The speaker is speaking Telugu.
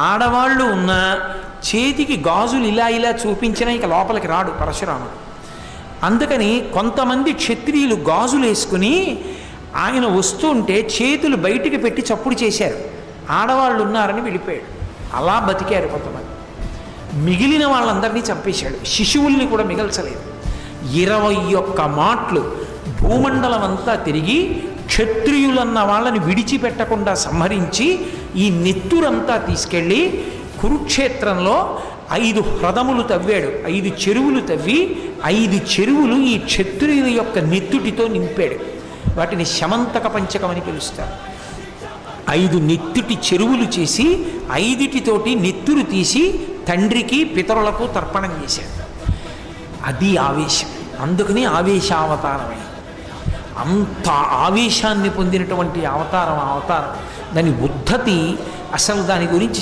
ఆడవాళ్ళు ఉన్న చేతికి గాజులు ఇలా ఇలా చూపించినా ఇక లోపలికి రాడు పరశురాముడు. అందుకని కొంతమంది క్షత్రియులు గాజులు వేసుకుని ఆయన వస్తుంటే చేతులు బయటికి పెట్టి చప్పుడు చేశారు. ఆడవాళ్ళు ఉన్నారని వెళ్ళిపోయాడు. అలా బతికారు కొంతమంది. మిగిలిన వాళ్ళందరినీ చంపేశాడు. శిశువుల్ని కూడా మిగల్చలేదు. 21 మాటలు భూమండలం అంతా తిరిగి క్షత్రియులన్న వాళ్ళని విడిచిపెట్టకుండా సంహరించి ఈ నెత్తురంతా తీసుకెళ్ళి కురుక్షేత్రంలో 5 హ్రదములు తవ్వాడు. 5 చెరువులు తవ్వి 5 చెరువులు ఈ క్షత్రియుల యొక్క నెత్తుటితో నింపాడు. వాటిని శమంతక పంచకం అని పిలుస్తారు. 5 నెత్తుటి చెరువులు చేసి 5 నెత్తురు తీసి తండ్రికి పితరులకు తర్పణం చేశాడు. అది ఆవేశం. అందుకని ఆవేశావతారమే. అంత ఆవేశాన్ని పొందినటువంటి అవతారం. దాని ఉద్ధతి అసలు దాని గురించి